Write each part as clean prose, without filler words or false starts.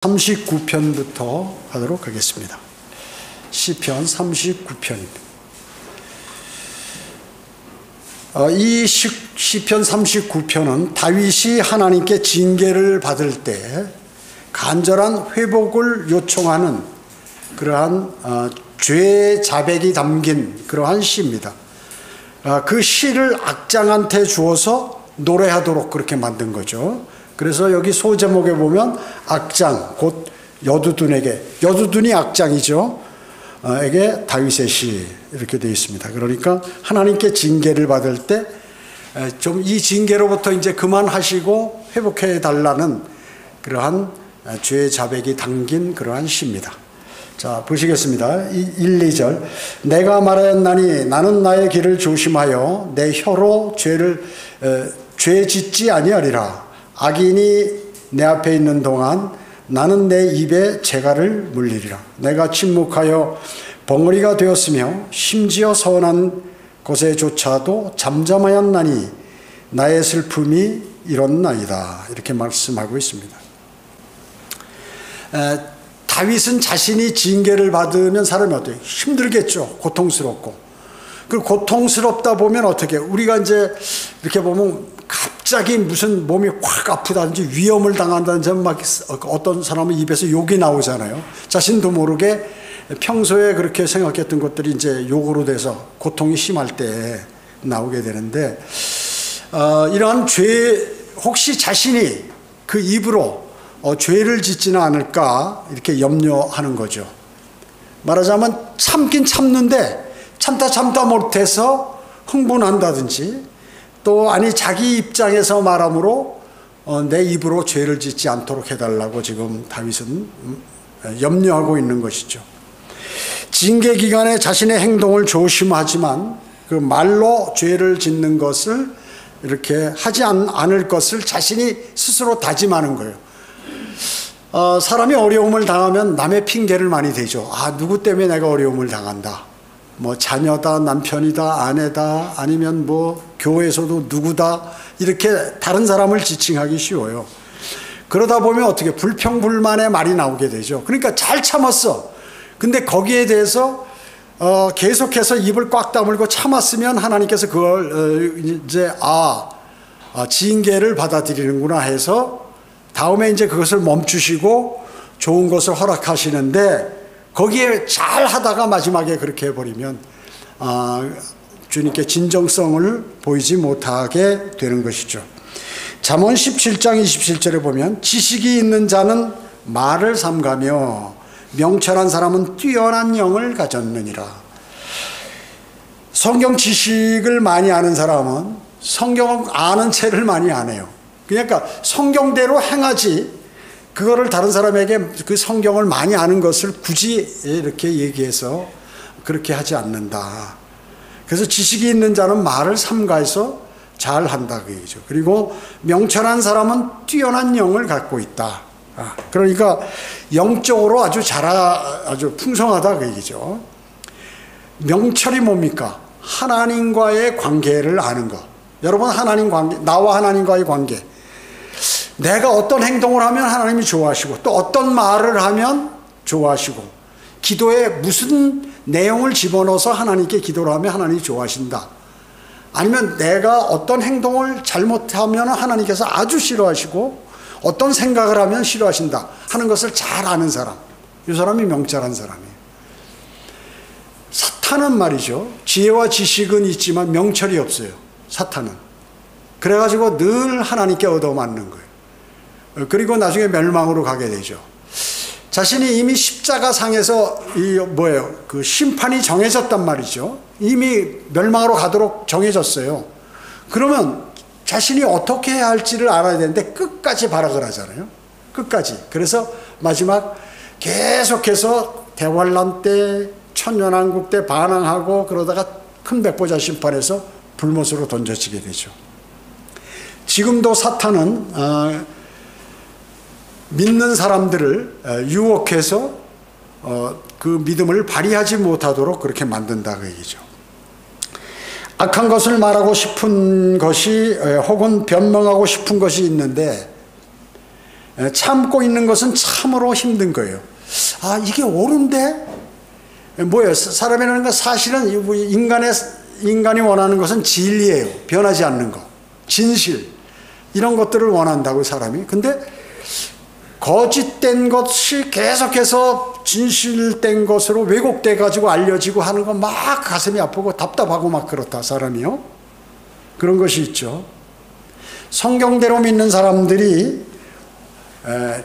39편부터 하도록 하겠습니다. 시편 39편입니다. 이 시편 39편은 다윗이 하나님께 징계를 받을 때 간절한 회복을 요청하는 그러한 죄의 자백이 담긴 그러한 시입니다. 그 시를 악장한테 주어서 노래하도록 그렇게 만든 거죠. 그래서 여기 소제목에 보면 악장, 곧 여두둔에게, 여두둔이 악장이죠. 에게 다윗의 시 이렇게 되어 있습니다. 그러니까 하나님께 징계를 받을 때 좀 이 징계로부터 이제 그만하시고 회복해 달라는 그러한 죄의 자백이 담긴 그러한 시입니다. 자, 보시겠습니다. 1, 2절. 내가 말하였나니 나는 나의 길을 조심하여 내 혀로 죄 짓지 아니하리라. 악인이 내 앞에 있는 동안 나는 내 입에 재갈을 물리리라. 내가 침묵하여 벙어리가 되었으며 심지어 서원한 곳에조차도 잠잠하였나니 나의 슬픔이 이렇나이다. 이렇게 말씀하고 있습니다. 다윗은 자신이 징계를 받으면 사람이 어때요? 힘들겠죠. 고통스럽고. 그 고통스럽다 보면 어떻게 우리가 이제 이렇게 보면 갑자기 무슨 몸이 확 아프다든지 위험을 당한다든지 막 어떤 사람은 입에서 욕이 나오잖아요. 자신도 모르게 평소에 그렇게 생각했던 것들이 이제 욕으로 돼서 고통이 심할 때 나오게 되는데 이러한 죄 혹시 자신이 그 입으로 죄를 짓지는 않을까 이렇게 염려하는 거죠. 말하자면 참긴 참는데 참다 못해서 흥분한다든지 또 아니 자기 입장에서 말함으로 내 입으로 죄를 짓지 않도록 해달라고 지금 다윗은 염려하고 있는 것이죠. 징계 기간에 자신의 행동을 조심하지만 그 말로 죄를 짓는 것을 이렇게 하지 않을 것을 자신이 스스로 다짐하는 거예요. 사람이 어려움을 당하면 남의 핑계를 많이 대죠. 누구 때문에 내가 어려움을 당한다. 뭐 자녀다, 남편이다, 아내다, 아니면 뭐 교회에서도 누구다 이렇게 다른 사람을 지칭하기 쉬워요. 그러다 보면 어떻게 불평불만의 말이 나오게 되죠. 그러니까 잘 참았어. 근데 거기에 대해서 계속해서 입을 꽉 다물고 참았으면 하나님께서 그걸 이제 징계를 받아들이는구나 해서 다음에 이제 그것을 멈추시고 좋은 것을 허락하시는데 거기에 잘 하다가 마지막에 그렇게 해버리면 주님께 진정성을 보이지 못하게 되는 것이죠. 잠언 17장 27절에 보면 지식이 있는 자는 말을 삼가며 명철한 사람은 뛰어난 영을 가졌느니라. 성경 지식을 많이 아는 사람은 성경 아는 채를 많이 안 해요. 그러니까 성경대로 행하지 그거를 다른 사람에게 그 성경을 많이 아는 것을 굳이 이렇게 얘기해서 그렇게 하지 않는다. 그래서 지식이 있는 자는 말을 삼가해서 잘한다 그 얘기죠. 그리고 명철한 사람은 뛰어난 영을 갖고 있다. 그러니까 영적으로 아주 풍성하다 그 얘기죠. 명철이 뭡니까? 하나님과의 관계를 아는 것. 여러분 하나님 관계, 나와 하나님과의 관계. 내가 어떤 행동을 하면 하나님이 좋아하시고 또 어떤 말을 하면 좋아하시고 기도에 무슨 내용을 집어넣어서 하나님께 기도를 하면 하나님이 좋아하신다. 아니면 내가 어떤 행동을 잘못하면 하나님께서 아주 싫어하시고 어떤 생각을 하면 싫어하신다 하는 것을 잘 아는 사람. 이 사람이 명철한 사람이에요. 사탄은 말이죠. 지혜와 지식은 있지만 명철이 없어요. 사탄은. 그래가지고 늘 하나님께 얻어맞는 거예요. 그리고 나중에 멸망으로 가게 되죠. 자신이 이미 십자가상에서 그 심판이 정해졌단 말이죠. 이미 멸망으로 가도록 정해졌어요. 그러면 자신이 어떻게 해야 할지를 알아야 되는데 끝까지 발악을 하잖아요. 끝까지. 그래서 마지막 계속해서 대환란 때 천년왕국 때 반항하고 그러다가 큰 백보자 심판에서 불못으로 던져지게 되죠. 지금도 사탄은 믿는 사람들을 유혹해서 그 믿음을 발휘하지 못하도록 그렇게 만든다 그 얘기죠. 악한 것을 말하고 싶은 것이 혹은 변명하고 싶은 것이 있는데 참고 있는 것은 참으로 힘든 거예요. 아, 이게 옳은데? 뭐예요? 사람이라는 건 사실은 인간이 원하는 것은 진리예요. 변하지 않는 것. 진실. 이런 것들을 원한다고 사람이. 근데 거짓된 것이 계속해서 진실된 것으로 왜곡돼 가지고 알려지고 하는 건 막 가슴이 아프고 답답하고 막 그렇다, 사람이요. 그런 것이 있죠. 성경대로 믿는 사람들이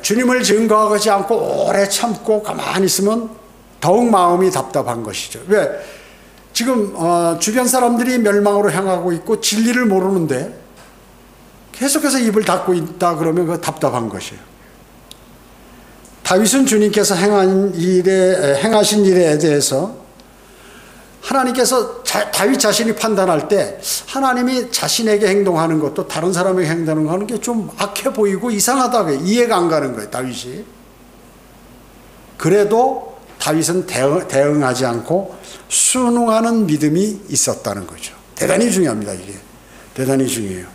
주님을 증거하지 않고 오래 참고 가만히 있으면 더욱 마음이 답답한 것이죠. 왜? 지금 주변 사람들이 멸망으로 향하고 있고 진리를 모르는데 계속해서 입을 닫고 있다 그러면 그 답답한 것이에요. 다윗은 주님께서 행하신 일에 대해서 하나님께서 다윗 자신이 판단할 때 하나님이 자신에게 행동하는 것도 다른 사람에게 행동하는 게 좀 악해 보이고 이상하다, 이해가 안 가는 거예요, 다윗이. 그래도 다윗은 대응하지 않고 순응하는 믿음이 있었다는 거죠. 대단히 중요합니다, 이게. 대단히 중요해요.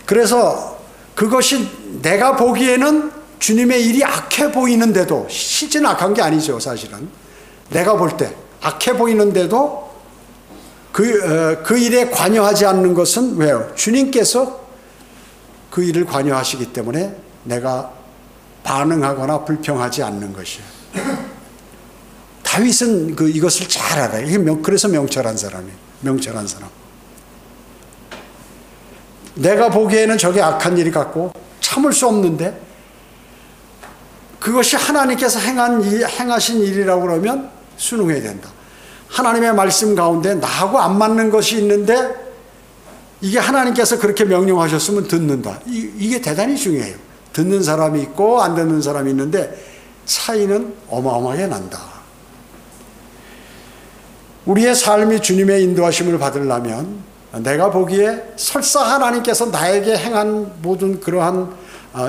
그래서 그것이 내가 보기에는 주님의 일이 악해 보이는데도, 실제는 악한 게 아니죠, 사실은. 내가 볼 때 악해 보이는데도 그 일에 관여하지 않는 것은 왜요? 주님께서 그 일을 관여하시기 때문에 내가 반응하거나 불평하지 않는 것이에요. 다윗은 이것을 잘 알아요. 그래서 명철한 사람이에요. 명철한 사람. 내가 보기에는 저게 악한 일이 같고 참을 수 없는데 그것이 하나님께서 행하신 일이라고 그러면 순응해야 된다. 하나님의 말씀 가운데 나하고 안 맞는 것이 있는데 이게 하나님께서 그렇게 명령하셨으면 듣는다. 이게 대단히 중요해요. 듣는 사람이 있고 안 듣는 사람이 있는데 차이는 어마어마하게 난다. 우리의 삶이 주님의 인도하심을 받으려면 내가 보기에 설사 하나님께서 나에게 행한 모든 그러한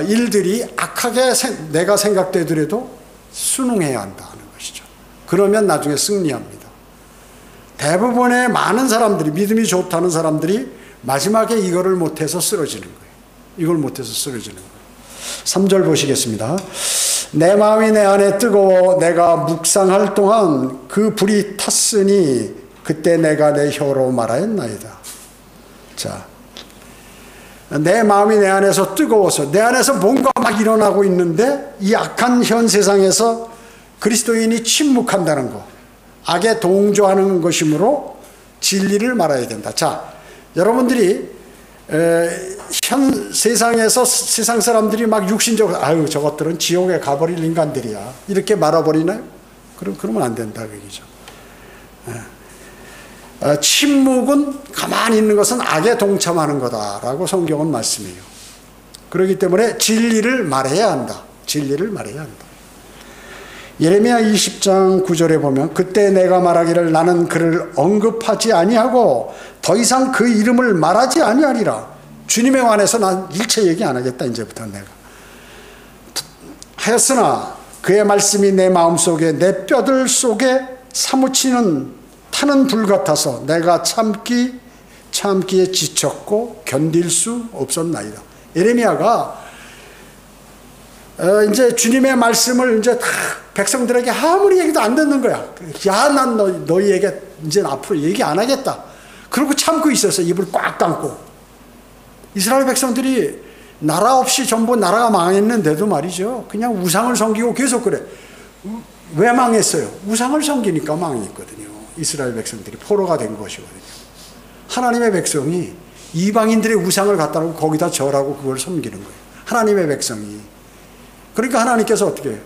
일들이 악하게 내가 생각되더라도 순응해야 한다는 것이죠. 그러면 나중에 승리합니다. 대부분의 많은 사람들이, 믿음이 좋다는 사람들이 마지막에 이거를 못해서 쓰러지는 거예요. 이걸 못해서 쓰러지는 거예요. 3절 보시겠습니다. 내 마음이 내 안에 뜨거워 내가 묵상할 동안 그 불이 탔으니 그때 내가 내 혀로 말하였나이다. 자, 내 마음이 내 안에서 뜨거워서 내 안에서 뭔가 막 일어나고 있는데 이 악한 현 세상에서 그리스도인이 침묵한다는 것, 악에 동조하는 것이므로 진리를 말해야 된다. 자, 여러분들이 현 세상에서 세상 사람들이 막 육신적으로 아유 저것들은 지옥에 가버릴 인간들이야 이렇게 말아버리나요? 그러면 안 된다 그 얘기죠. 침묵은 가만히 있는 것은 악에 동참하는 거다라고 성경은 말씀해요. 그렇기 때문에 진리를 말해야 한다. 진리를 말해야 한다. 예레미야 20장 9절에 보면 그때 내가 말하기를 나는 그를 언급하지 아니하고 더 이상 그 이름을 말하지 아니하리라. 주님에 관해서 난 일체 얘기 안 하겠다. 이제부터 내가 하였으나 그의 말씀이 내 마음속에 내 뼈들 속에 사무치는 타는 불 같아서 내가 참기에 지쳤고 견딜 수 없었나이다. 예레미야가 이제 주님의 말씀을 이제 다 백성들에게 아무리 얘기도 안 듣는 거야. 야, 난 너희에게 이제 앞으로 얘기 안 하겠다. 그러고 참고 있었어. 입을 꽉 감고. 이스라엘 백성들이 나라 없이 전부 나라가 망했는데도 말이죠. 그냥 우상을 섬기고 계속 그래. 왜 망했어요? 우상을 섬기니까 망했거든요. 이스라엘 백성들이 포로가 된 것이거든요. 하나님의 백성이 이방인들의 우상을 갖다 놓고 거기다 절하고 그걸 섬기는 거예요. 하나님의 백성이. 그러니까 하나님께서 어떻게 해요?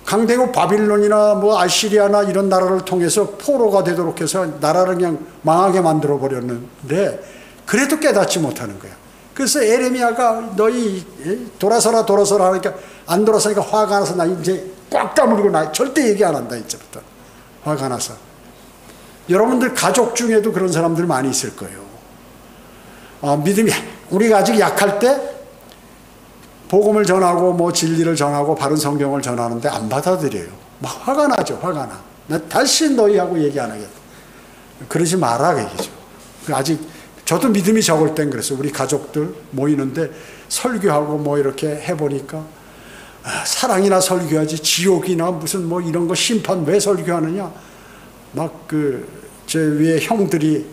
강대국 바빌론이나 뭐 아시리아나 이런 나라를 통해서 포로가 되도록 해서 나라를 그냥 망하게 만들어 버렸는데 그래도 깨닫지 못하는 거야. 그래서 에레미야가 너희 돌아서라 하니까 안 돌아서니까 화가 나서 나 이제 꽉 다물고 나 절대 얘기 안 한다. 이제부터 화가 나서. 여러분들 가족 중에도 그런 사람들 많이 있을 거예요. 믿음이 우리가 아직 약할 때 복음을 전하고 뭐 진리를 전하고 바른 성경을 전하는데 안 받아들여요. 막 화가 나죠. 화가 나. 나 다시 너희하고 얘기 안 하겠다. 그러지 마라 그 얘기죠. 아직 저도 믿음이 적을 땐 그랬어요. 우리 가족들 모이는데 설교하고 뭐 이렇게 해보니까 사랑이나 설교하지 지옥이나 무슨 뭐 이런 거 심판 왜 설교하느냐. 막 제 위에 형들이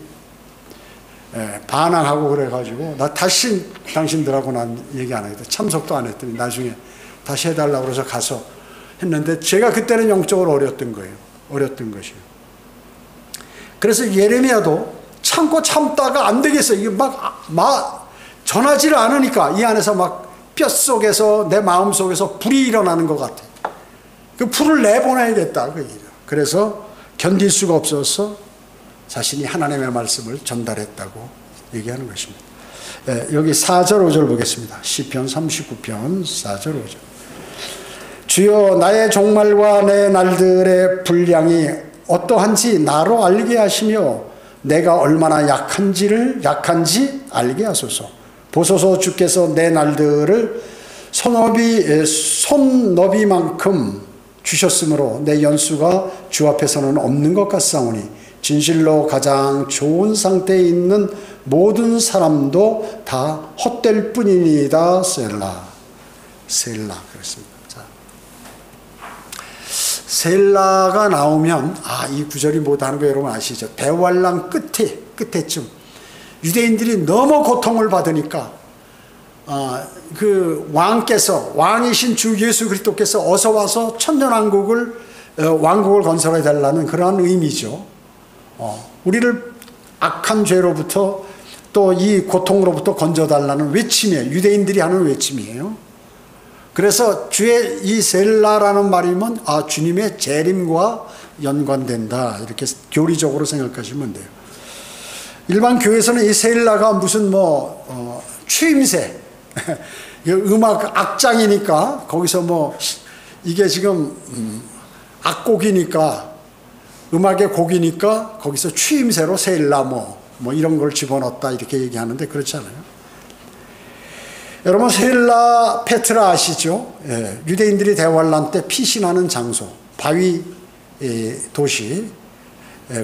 반항하고 그래가지고 나 다시 당신들하고 난 얘기 안 하겠다. 참석도 안 했더니 나중에 다시 해달라고 그래서 가서 했는데 제가 그때는 영적으로 어렸던 거예요. 어렸던 것이에요. 그래서 예레미야도 참고 참다가 안 되겠어요. 이게 막 전하지를 않으니까 이 안에서 막 뼛속에서 내 마음속에서 불이 일어나는 것 같아요. 그 불을 내보내야겠다. 그래서 견딜 수가 없어서 자신이 하나님의 말씀을 전달했다고 얘기하는 것입니다. 여기 4절 5절 보겠습니다. 시편 39편 4절 5절. 주여 나의 종말과 내 날들의 분량이 어떠한지 나로 알게 하시며 내가 얼마나 약한지 알게 하소서. 보소서 주께서 내 날들을 손너비만큼 주셨으므로 내 연수가 주 앞에서는 없는 것 같사오니 진실로 가장 좋은 상태에 있는 모든 사람도 다 헛될 뿐이니이다. 셀라 그렇습니다. 자, 셀라가 나오면 이 구절이 뭐다는 거 여러분 아시죠? 대환란 끝에쯤 유대인들이 너무 고통을 받으니까 그 왕이신 주 예수 그리스도께서 어서 와서 천년왕국을 왕국을 건설해 달라는 그러한 의미죠. 우리를 악한 죄로부터 또 이 고통으로부터 건져달라는 외침이에요. 유대인들이 하는 외침이에요. 그래서 주의 이 셀라라는 말이면 주님의 재림과 연관된다. 이렇게 교리적으로 생각하시면 돼요. 일반 교회에서는 이 셀라가 무슨 취임새 음악 악장이니까 거기서 이게 지금 악곡이니까 음악의 곡이니까 거기서 취임새로 셀라 뭐 이런 걸 집어넣었다 이렇게 얘기하는데 그렇지 않아요. 여러분 셀라 페트라 아시죠? 유대인들이 대환란 때 피신하는 장소, 바위 도시.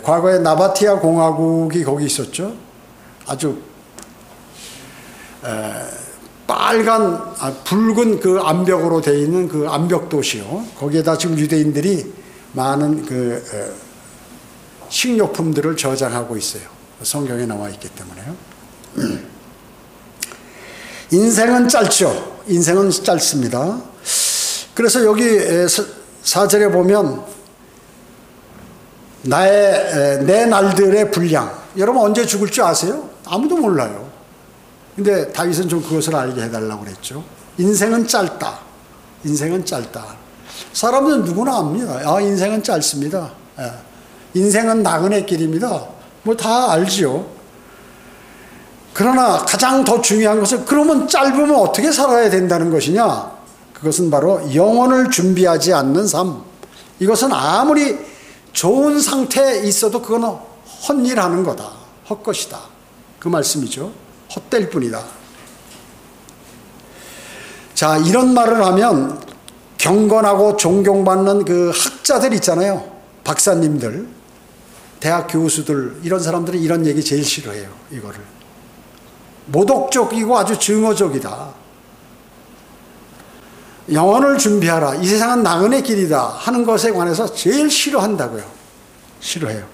과거에 나바티아 공화국이 거기 있었죠. 아주 붉은 그 암벽으로 되어 있는 그 암벽 도시요. 거기에다 지금 유대인들이 많은 식료품들을 저장하고 있어요. 성경에 나와 있기 때문에요. 인생은 짧죠. 인생은 짧습니다. 그래서 여기 4절에 보면 내 날들의 분량. 여러분 언제 죽을 줄 아세요? 아무도 몰라요. 근데 다윗은 좀 그것을 알게 해달라고 그랬죠. 인생은 짧다. 인생은 짧다. 사람들은 누구나 압니다. 인생은 짧습니다. 인생은 나그네 길입니다. 다 알지요. 그러나 가장 더 중요한 것은 그러면 짧으면 어떻게 살아야 된다는 것이냐? 그것은 바로 영혼을 준비하지 않는 삶. 이것은 아무리 좋은 상태에 있어도 그건 헛일하는 거다. 헛것이다. 그 말씀이죠. 헛될 뿐이다. 자, 이런 말을 하면 경건하고 존경받는 그 학자들 있잖아요. 박사님들, 대학 교수들, 이런 사람들은 이런 얘기 제일 싫어해요. 이거를. 모독적이고 아주 증오적이다. 영혼을 준비하라. 이 세상은 나그네 길이다 하는 것에 관해서 제일 싫어한다고요. 싫어해요.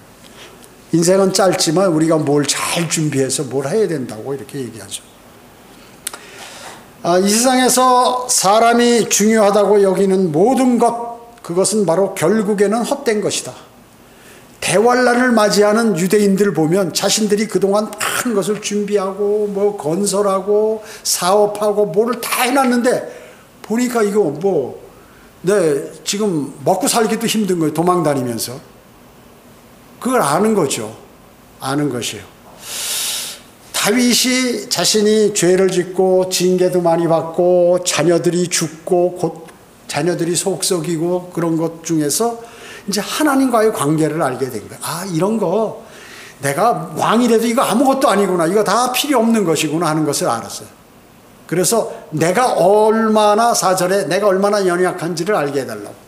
인생은 짧지만 우리가 뭘 잘 준비해서 뭘 해야 된다고 이렇게 얘기하죠. 이 세상에서 사람이 중요하다고 여기는 모든 그것은 바로 결국에는 헛된 것이다. 대환란을 맞이하는 유대인들을 보면 자신들이 그동안 많은 것을 준비하고 건설하고 사업하고 뭐를 다 해놨는데 보니까 이거 지금 먹고 살기도 힘든 거예요. 도망 다니면서. 그걸 아는 거죠. 아는 것이에요. 다윗이 자신이 죄를 짓고 징계도 많이 받고 자녀들이 죽고 곧 자녀들이 속썩이고 그런 것 중에서 이제 하나님과의 관계를 알게 된 거예요. 이런 거 내가 왕이라도 이거 아무것도 아니구나. 이거 다 필요 없는 것이구나 하는 것을 알았어요. 그래서 내가 얼마나 4절에 내가 얼마나 연약한지를 알게 해달라고.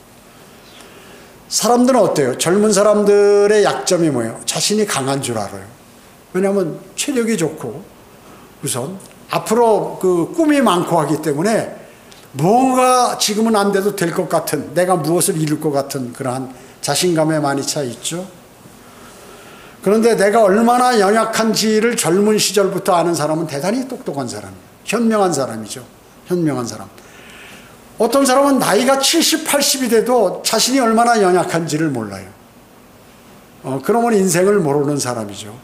사람들은 어때요? 젊은 사람들의 약점이 뭐예요? 자신이 강한 줄 알아요. 왜냐하면 체력이 좋고 우선 앞으로 그 꿈이 많고 하기 때문에 뭔가 지금은 안 돼도 될 것 같은, 내가 무엇을 이룰 것 같은 그러한 자신감에 많이 차 있죠. 그런데 내가 얼마나 연약한지를 젊은 시절부터 아는 사람은 대단히 똑똑한 사람이에요. 현명한 사람이죠. 현명한 사람. 어떤 사람은 나이가 70, 80이 돼도 자신이 얼마나 연약한지를 몰라요. 그러면 인생을 모르는 사람이죠.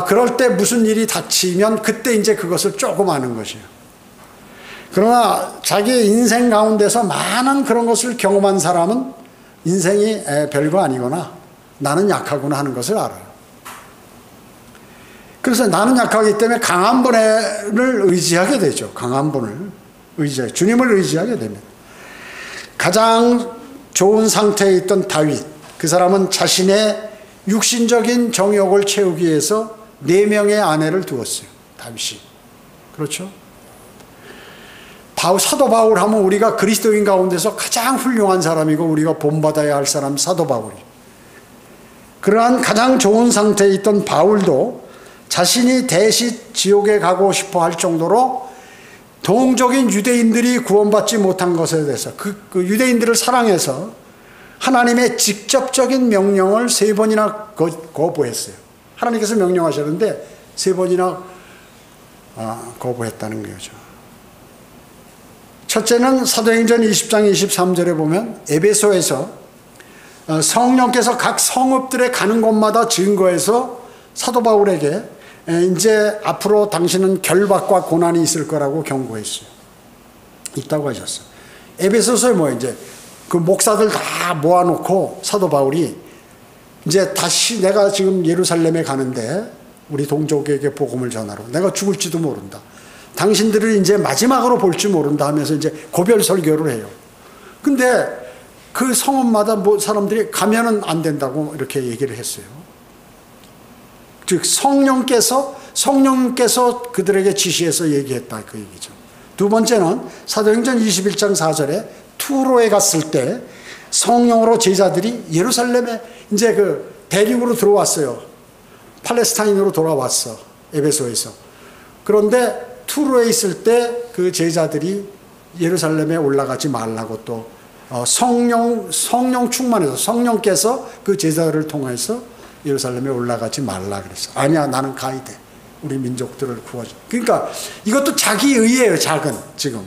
그럴 때 무슨 일이 닥치면 그때 이제 그것을 조금 아는 것이에요. 그러나 자기 인생 가운데서 많은 그런 것을 경험한 사람은 인생이 별거 아니거나 나는 약하구나 하는 것을 알아요. 그래서 나는 약하기 때문에 강한 분을 의지하게 되죠. 강한 분을 의지하게, 주님을 의지하게 됩니다. 가장 좋은 상태에 있던 다윗, 그 사람은 자신의 육신적인 정욕을 채우기 위해서 4명의 아내를 두었어요. 다윗이. 그렇죠? 사도 바울 하면 우리가 그리스도인 가운데서 가장 훌륭한 사람이고 우리가 본받아야 할 사람 사도 바울이. 그러한 가장 좋은 상태에 있던 바울도 자신이 대시 지옥에 가고 싶어 할 정도로 동족인 유대인들이 구원받지 못한 것에 대해서 그 유대인들을 사랑해서 하나님의 직접적인 명령을 3번이나 거부했어요. 하나님께서 명령하셨는데 3번이나 거부했다는 거죠. 첫째는 사도행전 20장 23절에 보면 에베소에서 성령께서 각 성읍들에 가는 곳마다 증거해서 사도 바울에게 이제 앞으로 당신은 결박과 고난이 있을 거라고 경고했어요. 있다고 하셨어요. 에베소서에 이제 그 목사들 다 모아놓고 사도 바울이 이제 다시 내가 지금 예루살렘에 가는데 우리 동족에게 복음을 전하러 내가 죽을지도 모른다. 당신들을 이제 마지막으로 볼지 모른다 하면서 이제 고별 설교를 해요. 근데 그 성읍마다 사람들이 가면은 안 된다고 이렇게 얘기를 했어요. 즉 성령께서 그들에게 지시해서 얘기했다 그 얘기죠. 두 번째는 사도행전 21장 4절에 투로에 갔을 때 성령으로 제자들이 예루살렘에 이제 그 대륙으로 들어왔어요. 팔레스타인으로 돌아왔어. 에베소에서. 그런데 투로에 있을 때 그 제자들이 예루살렘에 올라가지 말라고 또 성령 충만해서 성령께서 그 제자들을 통해서 예루살렘에 올라가지 말라 그랬어. 아니야, 나는 가야 돼. 우리 민족들을 구워줘. 그러니까 이것도 자기 의예요, 작은 지금.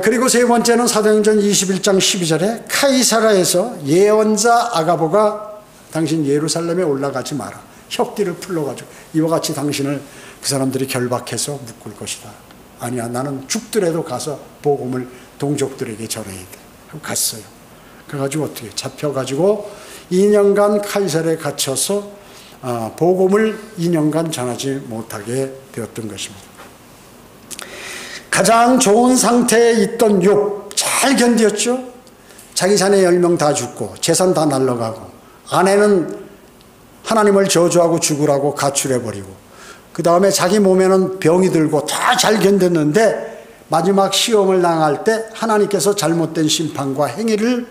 그리고 세 번째는 사도행전 21장 12절에 카이사라에서 예언자 아가보가 당신 예루살렘에 올라가지 마라. 혁기를 풀러가지고 이와 같이 당신을 그 사람들이 결박해서 묶을 것이다. 아니야, 나는 죽더라도 가서 복음을 동족들에게 전해야 돼. 하고 갔어요. 그래가지고 어떻게 잡혀가지고 2년간 카이사라에 갇혀서 복음을 2년간 전하지 못하게 되었던 것입니다. 가장 좋은 상태에 있던 욥 잘 견뎠죠. 자기 자녀 10명 다 죽고 재산 다 날라가고 아내는 하나님을 저주하고 죽으라고 가출해버리고 그 다음에 자기 몸에는 병이 들고 다 잘 견뎠는데 마지막 시험을 당할 때 하나님께서 잘못된 심판과 행위를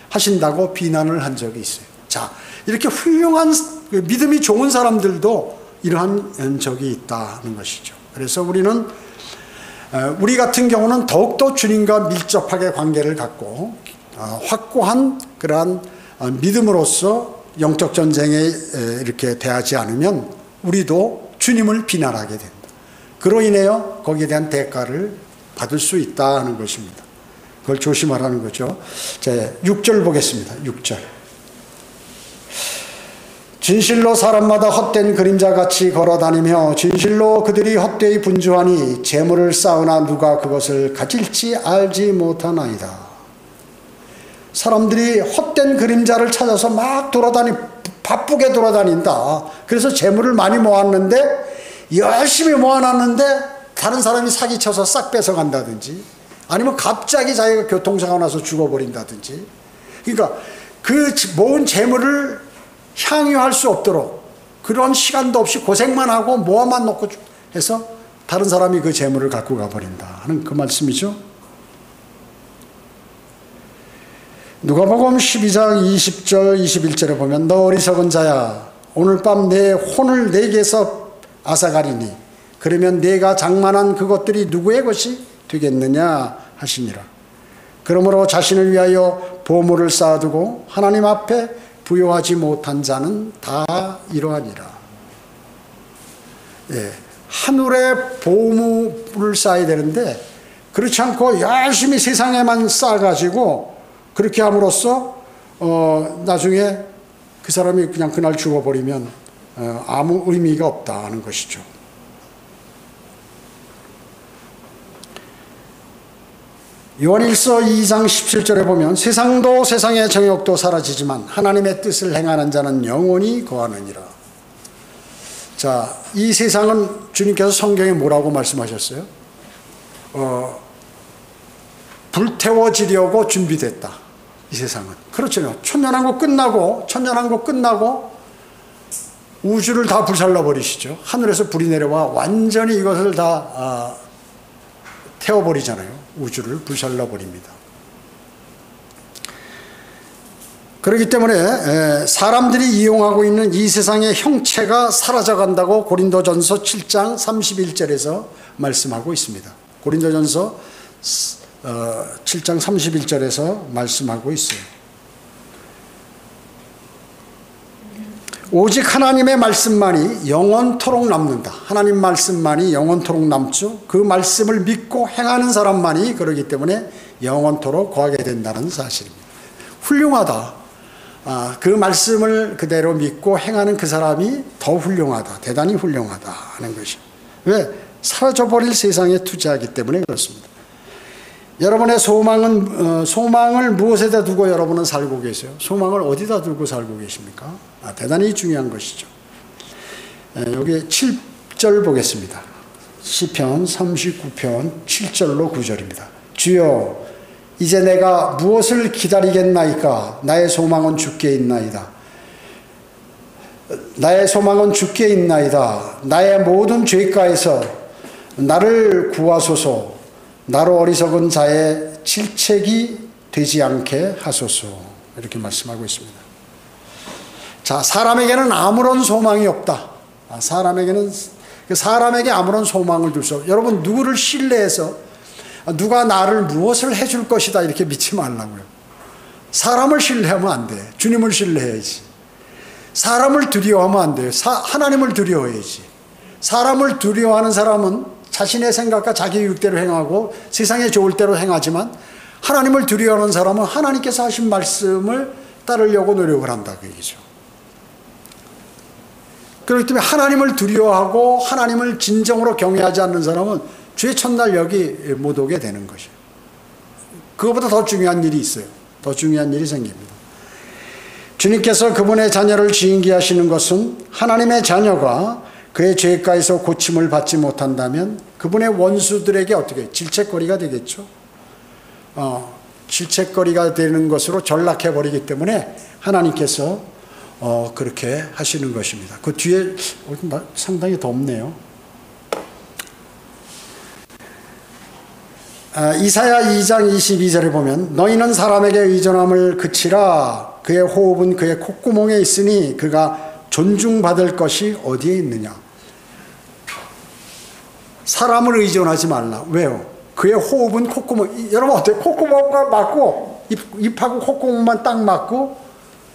하신다고 비난을 한 적이 있어요. 자, 이렇게 훌륭한 믿음이 좋은 사람들도 이러한 적이 있다는 것이죠. 그래서 우리 같은 경우는 더욱더 주님과 밀접하게 관계를 갖고 확고한 그러한 믿음으로서 영적 전쟁에 이렇게 대하지 않으면 우리도 주님을 비난하게 된다. 그로 인해서 거기에 대한 대가를 받을 수 있다는 것입니다. 그걸 조심하라는 거죠. 자, 6절 보겠습니다. 6절. 진실로 사람마다 헛된 그림자같이 걸어다니며 진실로 그들이 헛되이 분주하니 재물을 쌓으나 누가 그것을 가질지 알지 못하나이다. 사람들이 헛된 그림자를 찾아서 막 바쁘게 돌아다닌다. 그래서 재물을 많이 모았는데 열심히 모아놨는데 다른 사람이 사기쳐서 싹 뺏어간다든지 아니면 갑자기 자기가 교통사고 나서 죽어버린다든지 그러니까 그 모은 재물을 향유할 수 없도록 그런 시간도 없이 고생만 하고 모아만 놓고 해서 다른 사람이 그 재물을 갖고 가버린다 하는 그 말씀이죠. 누가복음 12장 20절 21절에 보면 너 어리석은 자야 오늘 밤 내 혼을 내게서 앗아가리니 그러면 내가 장만한 그것들이 누구의 것이 되겠느냐 하시니라. 그러므로 자신을 위하여 보물을 쌓아두고 하나님 앞에 부요하지 못한 자는 다 이러하니라. 예, 하늘에 보물을 쌓아야 되는데 그렇지 않고 열심히 세상에만 쌓아가지고 그렇게 함으로써 나중에 그 사람이 그냥 그날 죽어버리면 아무 의미가 없다는 것이죠. 요한일서 2장 17절에 보면 세상도 세상의 정욕도 사라지지만 하나님의 뜻을 행하는 자는 영원히 거하느니라. 자, 이 세상은 주님께서 성경에 뭐라고 말씀하셨어요? 불태워지려고 준비됐다. 이 세상은. 그렇죠. 천년왕국 끝나고 우주를 다 불살라 버리시죠. 하늘에서 불이 내려와 완전히 이것을 다 태워버리잖아요. 우주를 불살라 버립니다. 그렇기 때문에 사람들이 이용하고 있는 이 세상의 형체가 사라져간다고 고린도전서 7장 31절에서 말씀하고 있습니다. 고린도전서 7장 31절에서 말씀하고 있어요. 오직 하나님의 말씀만이 영원토록 남는다. 하나님 말씀만이 영원토록 남죠. 그 말씀을 믿고 행하는 사람만이 그러기 때문에 영원토록 거하게 된다는 사실입니다. 훌륭하다. 그 말씀을 그대로 믿고 행하는 그 사람이 더 훌륭하다. 대단히 훌륭하다 하는 것이죠. 왜? 사라져버릴 세상에 투자하기 때문에 그렇습니다. 여러분의 소망을 무엇에다 두고 여러분은 살고 계세요? 소망을 어디다 두고 살고 계십니까? 대단히 중요한 것이죠. 여기 7절 보겠습니다. 시편 39편 7절로 9절입니다. 주여 이제 내가 무엇을 기다리겠나이까? 나의 소망은 주께 있나이다. 나의 소망은 주께 있나이다. 나의 모든 죄가에서 나를 구하소서. 나로 어리석은 자의 질책이 되지 않게 하소서. 이렇게 말씀하고 있습니다. 자, 사람에게는 아무런 소망이 없다. 사람에게 아무런 소망을 둘 수 없어요. 여러분, 누구를 신뢰해서 누가 나를 무엇을 해줄 것이다 이렇게 믿지 말라고요. 사람을 신뢰하면 안 돼. 주님을 신뢰해야지. 사람을 두려워하면 안 돼요. 하나님을 두려워해야지. 사람을 두려워하는 사람은 자신의 생각과 자기 육대로 행하고 세상에 좋을 대로 행하지만 하나님을 두려워하는 사람은 하나님께서 하신 말씀을 따르려고 노력을 한다 그 얘기죠. 그렇기 때문에 하나님을 두려워하고 하나님을 진정으로 경외하지 않는 사람은 주의 첫날 여기 못 오게 되는 것이에요. 그것보다 더 중요한 일이 있어요. 더 중요한 일이 생깁니다. 주님께서 그분의 자녀를 징계하시는 것은 하나님의 자녀가 그의 죄가에서 고침을 받지 못한다면 그분의 원수들에게 어떻게 질책거리가 되겠죠. 질책거리가 되는 것으로 전락해버리기 때문에 하나님께서 그렇게 하시는 것입니다. 그 뒤에 상당히 덥네요. 이사야 2장 22절에 보면 너희는 사람에게 의존함을 그치라. 그의 호흡은 그의 콧구멍에 있으니 그가 존중받을 것이 어디에 있느냐. 사람을 의존하지 말라. 왜요? 그의 호흡은 콧구멍. 여러분 어때요? 콧구멍만 맞고 입하고 콧구멍만 딱 맞고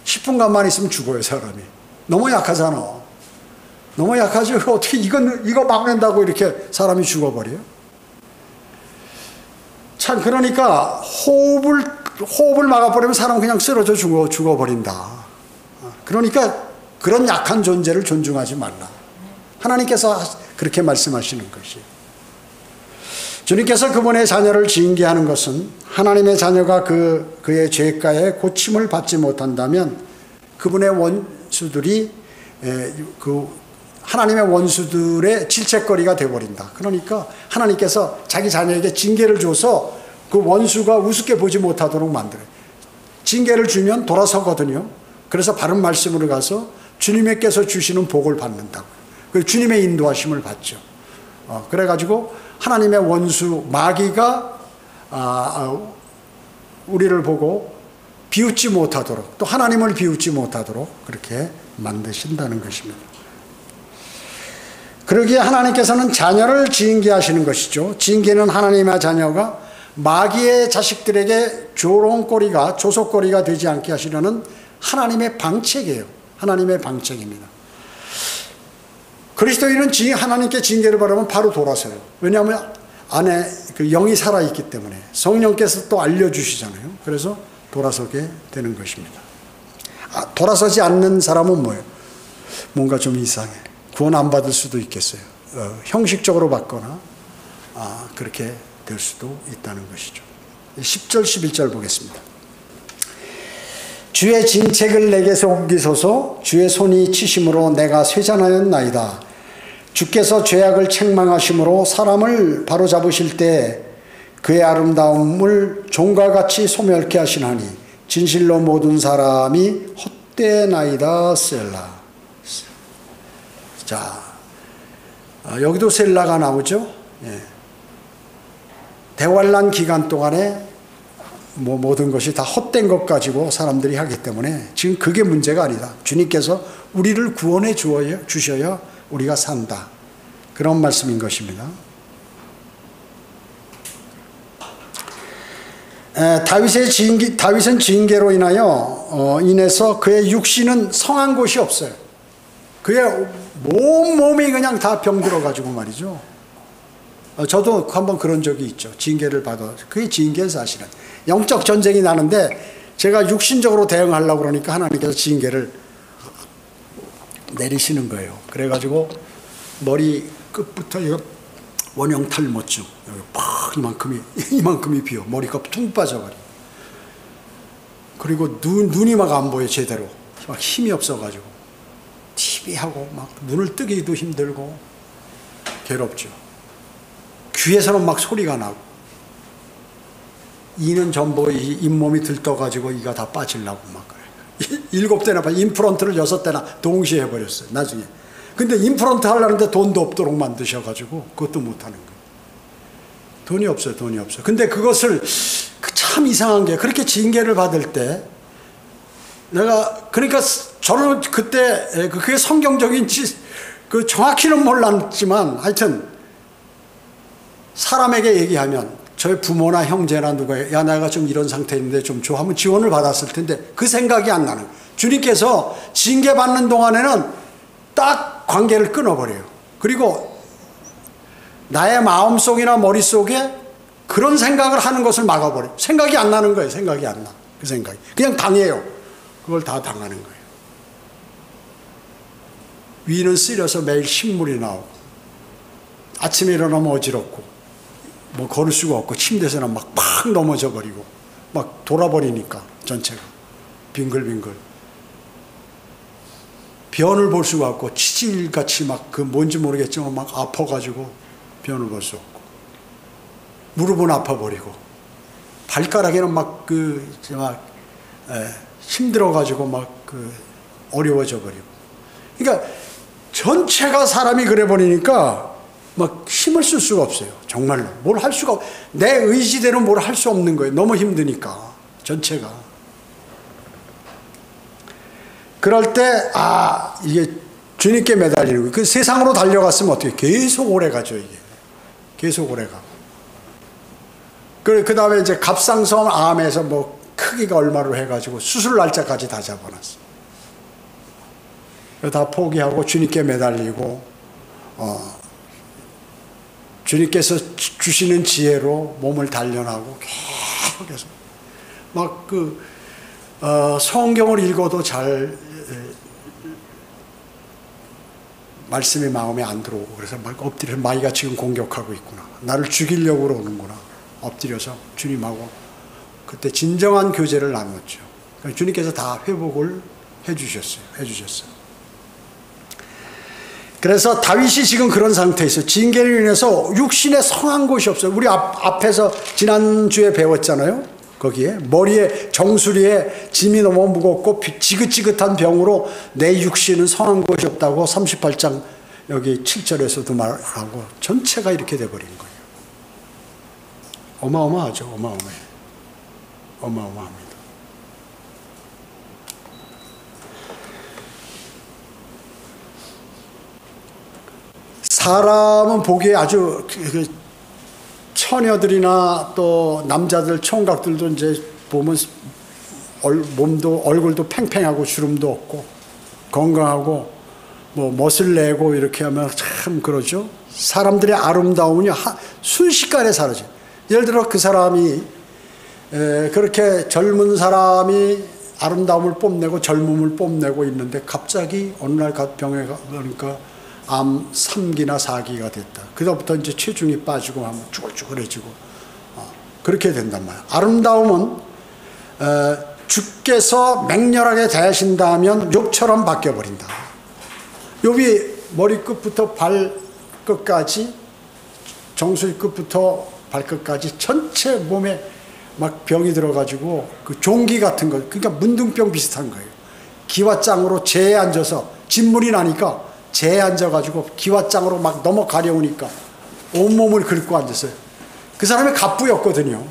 10분간만 있으면 죽어요 사람이. 너무 약하잖아. 너무 약하지. 어떻게 이거 막는다고 이렇게 사람이 죽어버려요? 참 그러니까 호흡을 막아버리면 사람은 그냥 쓰러져 죽어버린다. 그러니까 그런 약한 존재를 존중하지 말라. 하나님께서 그렇게 말씀하시는 것이에요. 주님께서 그분의 자녀를 징계하는 것은 하나님의 자녀가 그의 죄가에 고침을 받지 못한다면 그분의 원수들이 하나님의 원수들의 질책거리가 되어버린다. 그러니까 하나님께서 자기 자녀에게 징계를 줘서 그 원수가 우습게 보지 못하도록 만들어요. 징계를 주면 돌아서거든요. 그래서 바른 말씀으로 가서 주님께서 주시는 복을 받는다고. 주님의 인도하심을 받죠. 그래가지고 하나님의 원수 마귀가 우리를 보고 비웃지 못하도록, 또 하나님을 비웃지 못하도록 그렇게 만드신다는 것입니다. 그러기에 하나님께서는 자녀를 징계하시는 것이죠. 징계는 하나님의 자녀가 마귀의 자식들에게 조롱거리가, 조속거리가 되지 않게 하시려는 하나님의 방책이에요. 하나님의 방책입니다. 그리스도인은 하나님께 징계를 받으면 바로 돌아서요. 왜냐하면 안에 그 영이 살아있기 때문에 성령께서 또 알려주시잖아요. 그래서 돌아서게 되는 것입니다. 돌아서지 않는 사람은 뭐예요? 뭔가 좀 이상해. 구원 안 받을 수도 있겠어요. 형식적으로 받거나 그렇게 될 수도 있다는 것이죠. 10절 11절 보겠습니다. 주의 징책을 내게서 옮기소서. 주의 손이 치심으로 내가 쇠잔하였나이다. 주께서 죄악을 책망하심으로 사람을 바로잡으실 때 그의 아름다움을 종과 같이 소멸케 하시나니 진실로 모든 사람이 헛되나이다. 셀라. 자, 여기도 셀라가 나오죠. 예. 대환란 기간 동안에 모든 것이 다 헛된 것 가지고 사람들이 하기 때문에 지금 그게 문제가 아니다. 주님께서 우리를 구원해 주셔야 우리가 산다. 그런 말씀인 것입니다. 다윗은 징계로 인해서 그의 육신은 성한 곳이 없어요. 그의 몸이 그냥 다 병들어가지고 말이죠. 저도 한번 그런 적이 있죠. 징계를 받아. 그게 징계예요, 사실은. 영적 전쟁이 나는데 제가 육신적으로 대응하려고 그러니까 하나님께서 징계를 내리시는 거예요. 그래가지고 머리 끝부터 이거 원형 탈모증, 여기 팍 이만큼이 비어. 머리가 퉁 빠져버리고. 그리고 눈이 막 안 보여, 제대로. 막 힘이 없어가지고. TV하고 막 눈을 뜨기도 힘들고 괴롭죠. 귀에서는 막 소리가 나고 이는 전부 잇몸이 들떠가지고 이가 다 빠지려고 막 그래. 7대나 임플란트를 6대나 동시에 해버렸어요. 나중에. 근데 임플란트 하려는데 돈도 없도록 만드셔가지고 그것도 못하는 거예요. 돈이 없어요. 근데 그것을 참 이상한 게 그렇게 징계를 받을 때 그러니까 저는 그때 그게 성경적인지 정확히는 몰랐지만 하여튼 사람에게 얘기하면 저희 부모나 형제나 누가 야 내가 좀 이런 상태인데 좀 줘 하면 지원을 받았을 텐데 그 생각이 안 나는 거예요. 주님께서 징계받는 동안에는 딱 관계를 끊어버려요. 그리고 나의 마음속이나 머릿속에 그런 생각을 하는 것을 막아버려요. 생각이 안 나는 거예요. 생각이 안 나. 그 생각이. 그냥 당해요. 그걸 다 당하는 거예요. 위는 쓰려서 매일 신물이 나오고 아침에 일어나면 어지럽고 뭐 걸을 수가 없고 침대에서는 막 팍 넘어져 버리고 막 돌아버리니까 전체가 빙글빙글 변을 볼 수가 없고 치질같이 막 그 뭔지 모르겠지만 막 아파가지고 변을 볼 수 없고 무릎은 아파버리고 발가락에는 막 힘들어가지고 막 어려워져 버리고 그러니까 전체가 사람이 그래 버리니까 막 힘을 쓸 수가 없어요. 정말로 뭘 할 수가 내 의지대로 뭘 할 수 없는 거예요. 너무 힘드니까 전체가. 그럴 때 이게 주님께 매달리는 거예요. 그 세상으로 달려갔으면 어떻게 계속 오래 가죠. 이게 계속 오래 가. 그 다음에 이제 갑상선 암에서 뭐 크기가 얼마로 해가지고 수술 날짜까지 다 잡아놨어. 다 포기하고 주님께 매달리고 주님께서 주시는 지혜로 몸을 단련하고 계속해서 막 성경을 읽어도 잘 말씀이 마음에 안 들어오고 그래서 막 엎드려서 마귀가 지금 공격하고 있구나. 나를 죽이려고 그러는구나. 엎드려서 주님하고 그때 진정한 교제를 나눴죠. 그러니까 주님께서 다 회복을 해주셨어요. 그래서 다윗이 지금 그런 상태에 있어요. 징계를 인해서 육신에 성한 곳이 없어요. 우리 앞에서 지난주에 배웠잖아요. 거기에 머리에 정수리에 짐이 너무 무겁고 지긋지긋한 병으로 내 육신은 성한 곳이 없다고 38장 여기 7절에서도 말하고 전체가 이렇게 돼버린 거예요. 어마어마하죠. 어마어마합니다. 사람은 보기에 아주 처녀들이나 또 남자들 총각들도 이제 보면 몸도 얼굴도 팽팽하고 주름도 없고 건강하고 뭐 멋을 내고 이렇게 하면 참 그러죠. 사람들의 아름다움은요 순식간에 사라져요. 예를 들어 그 사람이 그렇게 젊은 사람이 아름다움을 뽐내고 젊음을 뽐내고 있는데 갑자기 어느 날 병에 가니까 암 3기나 4기가 됐다. 그다음부터 이제 체중이 빠지고 하면 쭈글쭈글해지고 그렇게 된단 말이야. 아름다움은 주께서 맹렬하게 대하신다면 욕처럼 바뀌어버린다. 욥이 머리끝부터 발끝까지 정수리 끝부터 발끝까지 전체 몸에 막 병이 들어가지고 그 종기 같은 거, 그러니까 문둥병 비슷한 거예요. 기와장으로 재에 앉아서 진물이 나니까 재에 앉아가지고 기와장으로 막 넘어가려우니까 온몸을 긁고 앉았어요. 그 사람이 갑부였거든요.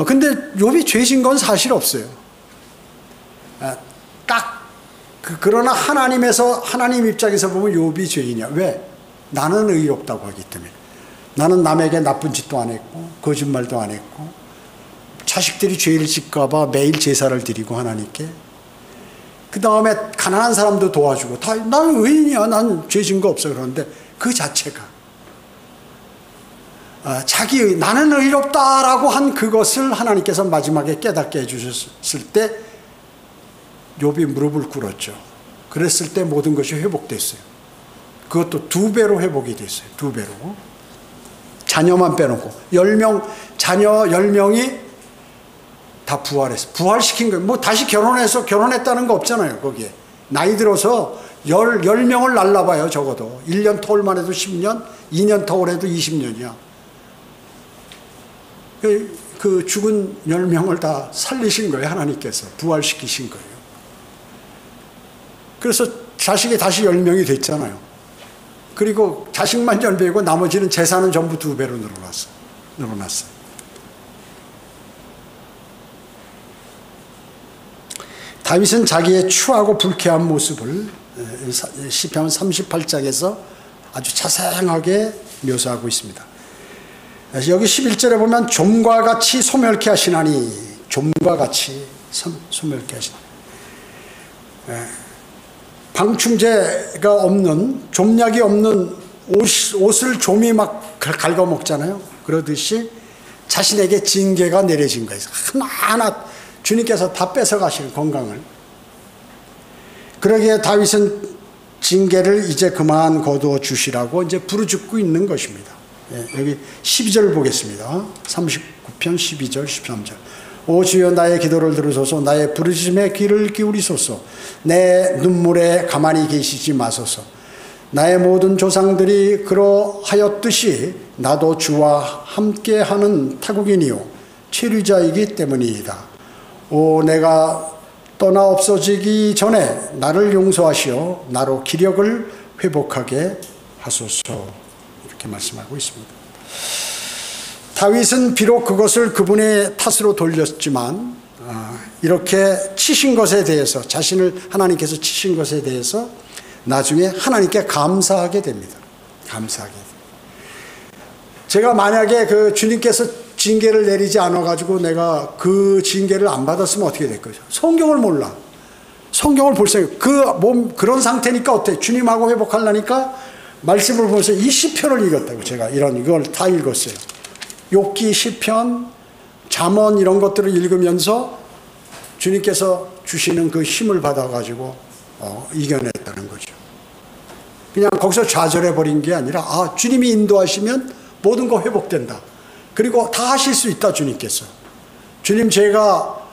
근데 욥이 죄진 건 사실 없어요. 그러나 하나님 입장에서 보면 욥이 죄인이야. 왜? 나는 의롭다고 하기 때문에. 나는 남에게 나쁜 짓도 안 했고 거짓말도 안 했고 자식들이 죄를 짓까 봐 매일 제사를 드리고 하나님께, 그 다음에 가난한 사람도 도와주고 다 나는 의인이야, 난 죄진 거 없어. 그러는데 그 자체가 나는 의롭다라고 한 그것을 하나님께서 마지막에 깨닫게 해주셨을 때 욥이 무릎을 꿇었죠. 그랬을 때 모든 것이 회복됐어요. 그것도 2배로 회복이 됐어요. 2배로. 자녀만 빼놓고 10명, 자녀 10명이 다 부활했어요. 부활시킨 거예요. 뭐 다시 결혼했다는 거 없잖아요. 거기에 나이 들어서 10명을 날라봐요. 적어도 1년 터울만 해도 10년, 2년 터울해도 20년이야. 그 죽은 10명을 다 살리신 거예요. 하나님께서 부활시키신 거예요. 그래서 자식이 다시 10명이 됐잖아요. 그리고 자식만 10배이고 나머지는 재산은 전부 2배로 늘어났어요. 다윗은 자기의 추하고 불쾌한 모습을 시편 38장에서 아주 자세하게 묘사하고 있습니다. 여기 11절에 보면 좀과 같이 소멸케 하시나니, 좀과 같이 소멸케 하시나니, 방충제가 없는, 좀약이 없는 옷을 좀이 막 갉아먹잖아요. 그러듯이 자신에게 징계가 내려진 거예요. 하나하나 주님께서 다 뺏어가시는 건강을. 그러기에 다윗은 징계를 이제 그만 거두어 주시라고 이제 부르짖고 있는 것입니다. 여기 12절을 보겠습니다. 39편 12절 13절. 오 주여 나의 기도를 들으소서, 나의 부르짖음에 귀를 기울이소서. 내 눈물에 가만히 계시지 마소서. 나의 모든 조상들이 그러하였듯이 나도 주와 함께하는 타국이니요 체류자이기 때문이다. 오 내가 떠나 없어지기 전에 나를 용서하시어 나로 기력을 회복하게 하소서. 이렇게 말씀하고 있습니다. 다윗은 비록 그것을 그분의 탓으로 돌렸지만 이렇게 치신 것에 대해서, 자신을 하나님께서 치신 것에 대해서 나중에 하나님께 감사하게 됩니다. 감사하게. 제가 만약에 그 주님께서 징계를 내리지 않아가지고 내가 그 징계를 안 받았으면 어떻게 될 거죠? 성경을 몰라. 성경을 볼 생각. 그런 상태니까 어때? 주님하고 회복하려니까 말씀을 보면서 이 시편을 읽었다고. 제가 이걸 다 읽었어요. 욥기, 시편, 잠언 이런 것들을 읽으면서 주님께서 주시는 그 힘을 받아가지고 이겨냈다는 거죠. 그냥 거기서 좌절해버린 게 아니라 주님이 인도하시면 모든 거 회복된다. 그리고 다 하실 수 있다. 주님께서. 주님 제가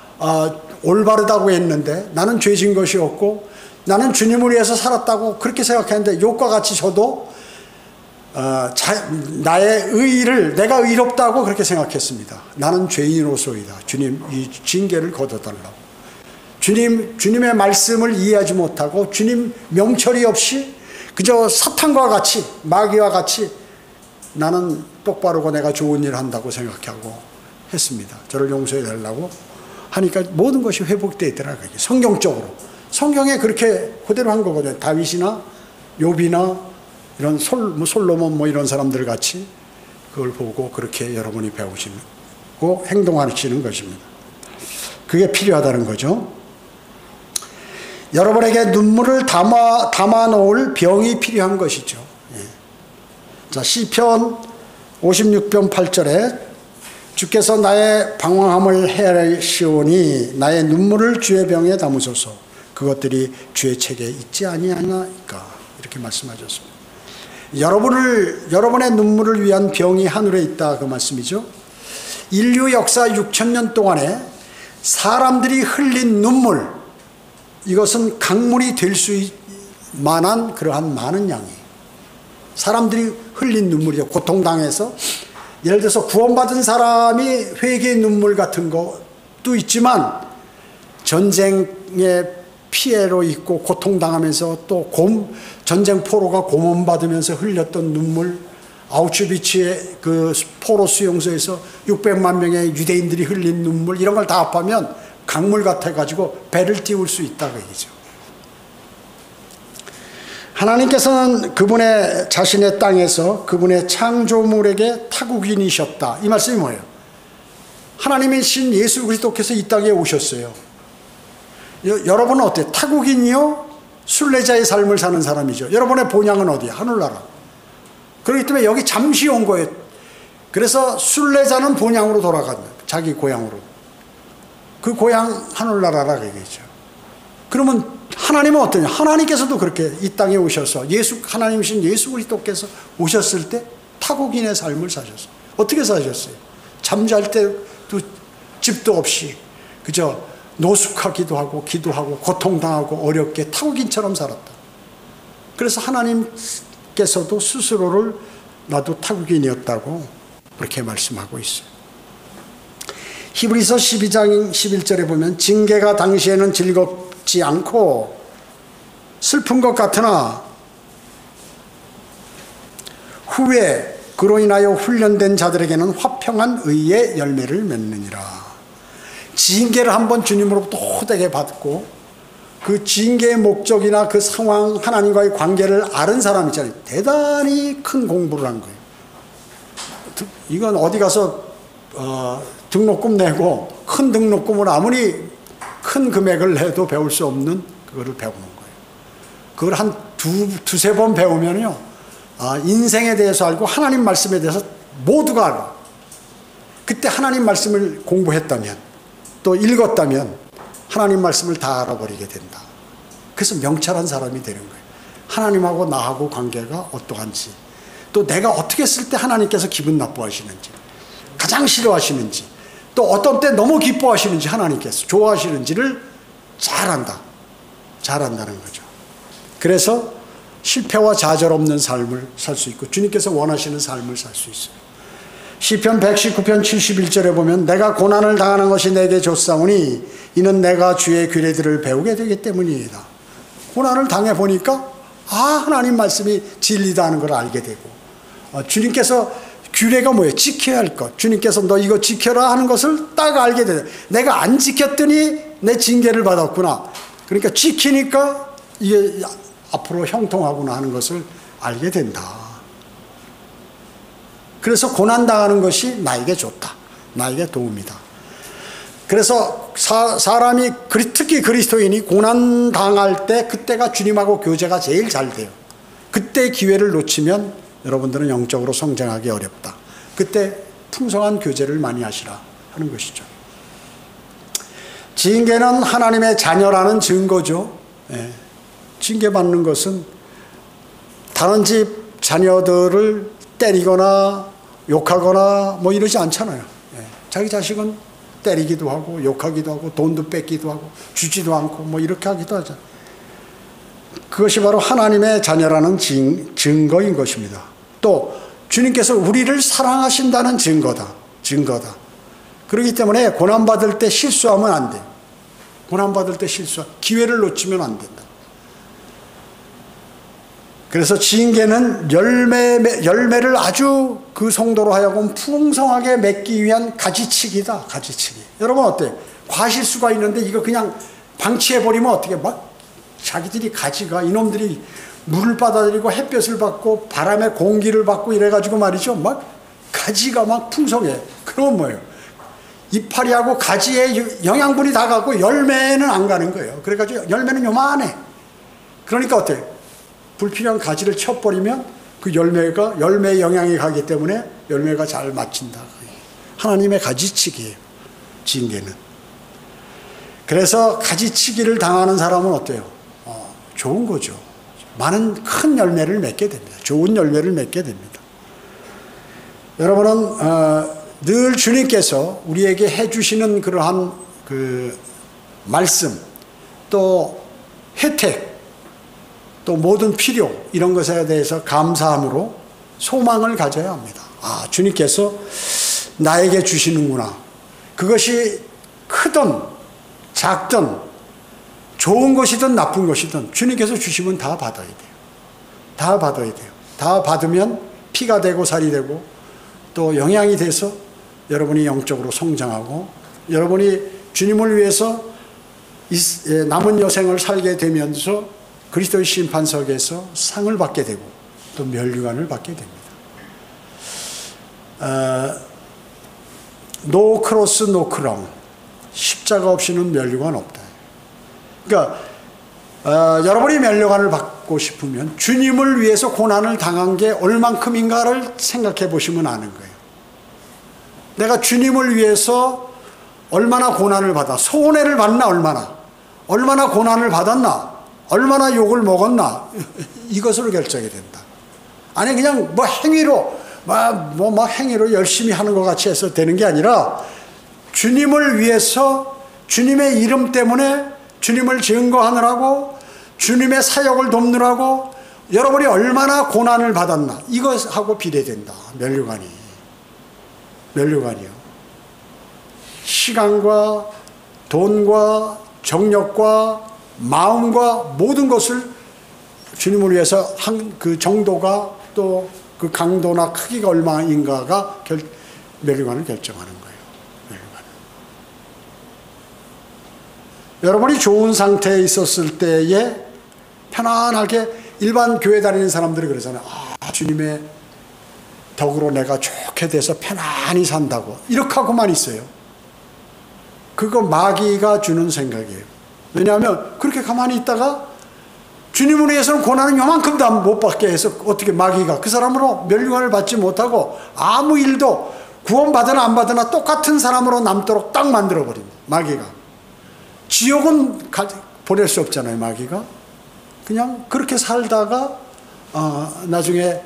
올바르다고 했는데 나는 죄진 것이 없고 나는 주님을 위해서 살았다고 그렇게 생각했는데 욥과 같이 저도 나의 의의를 내가 의롭다고 그렇게 생각했습니다. 나는 죄인으로소이다. 주님 이 징계를 거둬달라고. 주님의 말씀을 이해하지 못하고 주님 명철이 없이 그저 사탄과 같이 마귀와 같이 나는 똑바르고 내가 좋은 일을 한다고 생각하고 했습니다. 저를 용서해 달라고 하니까 모든 것이 회복되더라고요. 성경적으로. 성경에 그렇게 그대로 한 거거든요. 다윗이나 욥이나 이런 솔로몬 뭐 이런 사람들 같이 그걸 보고 그렇게 여러분이 배우시고 행동하시는 것입니다. 그게 필요하다는 거죠. 여러분에게 눈물을 담아 놓을 병이 필요한 것이죠. 예. 자, 시편 56편 8절에 주께서 나의 방황함을 헤아리시오니 나의 눈물을 주의 병에 담으소서. 그것들이 주의 책에 있지 아니하나이까. 이렇게 말씀하셨습니다. 여러분의 눈물을 위한 병이 하늘에 있다, 그 말씀이죠. 인류 역사 6,000년 동안에 사람들이 흘린 눈물, 이것은 강물이 될 수 만한 그러한 많은 양이 사람들이 흘린 눈물이죠. 고통당해서, 예를 들어서 구원받은 사람이 회개의 눈물 같은 것도 있지만 전쟁의 피해로 있고 고통당하면서 또 전쟁 포로가 고문받으면서 흘렸던 눈물, 아우슈비츠의 그 포로 수용소에서 600만 명의 유대인들이 흘린 눈물, 이런 걸 다 합하면 강물 같아가지고 배를 띄울 수 있다, 그 얘기죠. 하나님께서는 그분의 자신의 땅에서 그분의 창조물에게 타국인이셨다. 이 말씀이 뭐예요? 하나님이신 예수 그리스도께서 이 땅에 오셨어요. 여러분은 어때요? 타국인이요? 순례자의 삶을 사는 사람이죠. 여러분의 본향은 어디야? 하늘나라. 그렇기 때문에 여기 잠시 온 거예요. 그래서 순례자는 본향으로 돌아간다. 자기 고향으로. 그 고향 하늘나라라 얘기죠. 그러면 하나님은 어떠냐? 하나님께서도 그렇게 이 땅에 오셔서 하나님이신 예수 그리스도께서 오셨을 때 타국인의 삶을 사셨어요. 어떻게 사셨어요? 잠잘 때도 집도 없이 그저 노숙하기도 하고 기도하고 고통당하고 어렵게 타국인처럼 살았다. 그래서 하나님께서도 스스로를 나도 타국인이었다고 그렇게 말씀하고 있어요. 히브리서 12장 11절에 보면 징계가 당시에는 즐겁지 않고 슬픈 것 같으나 후에 그로 인하여 훈련된 자들에게는 화평한 의의 열매를 맺느니라. 징계를 한번 주님으로부터 호되게 받고 그 징계의 목적이나 그 상황, 하나님과의 관계를 아는 사람 있잖아요. 대단히 큰 공부를 한 거예요. 이건 어디 가서 등록금 내고 큰 등록금을 아무리 큰 금액을 내도 배울 수 없는 그거를 배우는 거예요. 그걸 한 두세 번 배우면요, 인생에 대해서 알고 하나님 말씀에 대해서 모두가 알아. 그때 하나님 말씀을 공부했다면 또 읽었다면 하나님 말씀을 다 알아버리게 된다. 그래서 명철한 사람이 되는 거예요. 하나님하고 나하고 관계가 어떠한지, 또 내가 어떻게 쓸 때 하나님께서 기분 나빠하시는지, 가장 싫어하시는지, 또 어떤 때 너무 기뻐하시는지, 하나님께서 좋아하시는지를 잘 안다는 거죠. 그래서 실패와 좌절 없는 삶을 살 수 있고 주님께서 원하시는 삶을 살 수 있어요. 시편 119편 71절에 보면 내가 고난을 당하는 것이 내게 좋사오니 이는 내가 주의 규례들을 배우게 되기 때문이다. 고난을 당해보니까 하나님 말씀이 진리다 하는 걸 알게 되고, 주님께서 규례가 뭐예요? 지켜야 할 것. 주님께서 너 이거 지켜라 하는 것을 딱 알게 돼요. 내가 안 지켰더니 내 징계를 받았구나. 그러니까 지키니까 이게 앞으로 형통하구나 하는 것을 알게 된다. 그래서 고난당하는 것이 나에게 좋다. 나에게 도움이다. 그래서 사람이 특히 그리스도인이 고난당할 때 그때가 주님하고 교제가 제일 잘 돼요. 그때 기회를 놓치면 여러분들은 영적으로 성장하기 어렵다. 그때 풍성한 교제를 많이 하시라 하는 것이죠. 징계는 하나님의 자녀라는 증거죠. 예. 징계받는 것은 다른 집 자녀들을 때리거나 욕하거나 뭐 이러지 않잖아요. 예. 자기 자식은 때리기도 하고 욕하기도 하고 돈도 뺏기도 하고 주지도 않고 뭐 이렇게 하기도 하죠. 그것이 바로 하나님의 자녀라는 증거인 것입니다. 또 주님께서 우리를 사랑하신다는 증거다. 그렇기 때문에 고난받을 때 실수하면 안 돼요. 고난받을 때 기회를 놓치면 안 된다. 그래서 징계는 열매를 아주 그 성도로 하여금 풍성하게 맺기 위한 가지치기다. 가지치기. 여러분 어때요? 과실수가 있는데 이거 그냥 방치해버리면 어떻게 막 자기들이 가지가 이놈들이 물을 받아들이고 햇볕을 받고 바람의 공기를 받고 이래가지고 말이죠. 막 가지가 막 풍성해. 그러면 뭐예요? 이파리하고 가지에 영양분이 다 가고 열매는 안 가는 거예요. 그래가지고 열매는 요만해. 그러니까 어때요? 불필요한 가지를 쳐버리면 그 열매의 영양이 가기 때문에 열매가 잘 맺힌다. 하나님의 가지치기예요. 징계는. 그래서 가지치기를 당하는 사람은 어때요? 좋은 거죠. 많은 큰 열매를 맺게 됩니다. 좋은 열매를 맺게 됩니다. 여러분은 늘 주님께서 우리에게 해주시는 그러한 그 말씀, 또 혜택, 또 모든 필요 이런 것에 대해서 감사함으로 소망을 가져야 합니다. 아, 주님께서 나에게 주시는구나. 그것이 크든 작든 좋은 것이든 나쁜 것이든 주님께서 주시면 다 받아야 돼요. 다 받아야 돼요. 다 받으면 피가 되고 살이 되고 또 영양이 돼서 여러분이 영적으로 성장하고 여러분이 주님을 위해서 남은 여생을 살게 되면서 그리스도의 심판석에서 상을 받게 되고 또 면류관을 받게 됩니다. 노 크로스 노 크라운, 십자가 없이는 면류관 없다. 그러니까 여러분이 면류관을 받고 싶으면 주님을 위해서 고난을 당한 게 얼만큼인가를 생각해 보시면 아는 거예요. 내가 주님을 위해서 얼마나 고난을 받아, 손해를 봤나, 얼마나 고난을 받았나, 얼마나 욕을 먹었나, 이것으로 결정이 된다. 아니 그냥 뭐 행위로 행위로 열심히 하는 것 같이 해서 되는 게 아니라 주님을 위해서 주님의 이름 때문에 주님을 증거하느라고 주님의 사역을 돕느라고 여러분이 얼마나 고난을 받았나, 이것하고 비례된다. 면류관이요. 시간과 돈과 정력과 마음과 모든 것을 주님을 위해서 한 그 정도가 또 그 강도나 크기가 얼마인가가 면류관을 결정하는 거예요. 면류관은. 여러분이 좋은 상태에 있었을 때에 편안하게 일반 교회 다니는 사람들이 그러잖아요. 아, 주님의 덕으로 내가 좋게 돼서 편안히 산다고. 이렇게 하고만 있어요. 그거 마귀가 주는 생각이에요. 왜냐하면 그렇게 가만히 있다가 주님을 위해서는 고난은 요만큼도 못 받게 해서 어떻게 마귀가 그 사람으로 면류관을 받지 못하고 아무 일도 구원받으나 안 받으나 똑같은 사람으로 남도록 딱 만들어버립니다. 마귀가. 지옥은 보낼 수 없잖아요. 마귀가. 그냥 그렇게 살다가 나중에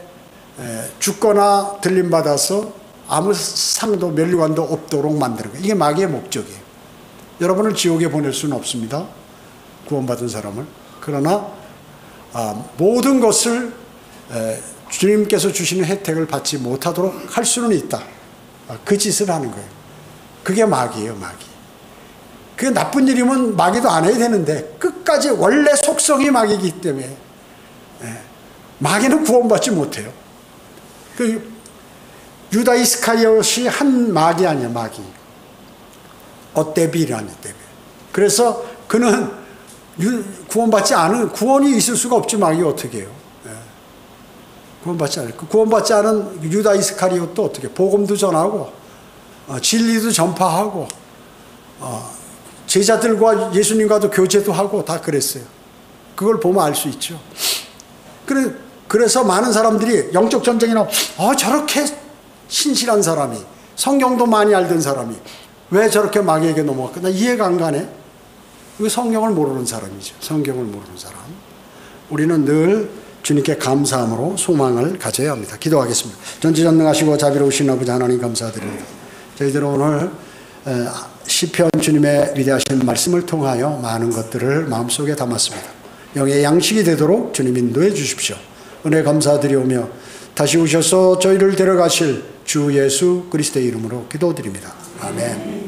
죽거나 들림받아서 아무 상도 면류관도 없도록 만드는 거예요. 이게 마귀의 목적이에요. 여러분을 지옥에 보낼 수는 없습니다. 구원받은 사람을. 그러나 모든 것을 주님께서 주시는 혜택을 받지 못하도록 할 수는 있다. 그 짓을 하는 거예요. 그게 마귀예요. 마귀. 그게 나쁜 일이면 마귀도 안 해야 되는데 끝까지 원래 속성이 마귀이기 때문에 마귀는 구원받지 못해요. 그 유다 이스카리ot이 한 마귀 아니야. 마귀. 어떼비라는 때문에. 그래서 그는 구원받지 않은, 구원이 있을 수가 없지. 마귀가 어떻게 해요? 구원받지 않을. 구원받지 않은 유다 이스카리ot도 어떻게 해요? 복음도 전하고 진리도 전파하고 제자들과 예수님과도 교제도 하고 다 그랬어요. 그걸 보면 알 수 있죠. 그래서 많은 사람들이 영적 전쟁이나 저렇게 신실한 사람이, 성경도 많이 알던 사람이 왜 저렇게 마귀에게 넘어갔까? 나 이해가 안 가네. 그 성경을 모르는 사람이죠. 성경을 모르는 사람. 우리는 늘 주님께 감사함으로 소망을 가져야 합니다. 기도하겠습니다. 전지전능하시고 자비로우신 아버지 하나님 감사드립니다. 저희들은 오늘 시편 주님의 위대하신 말씀을 통하여 많은 것들을 마음속에 담았습니다. 영의 양식이 되도록 주님 인도해 주십시오. 은혜 감사드리오며 다시 오셔서 저희를 데려가실 주 예수 그리스도의 이름으로 기도드립니다. 아멘.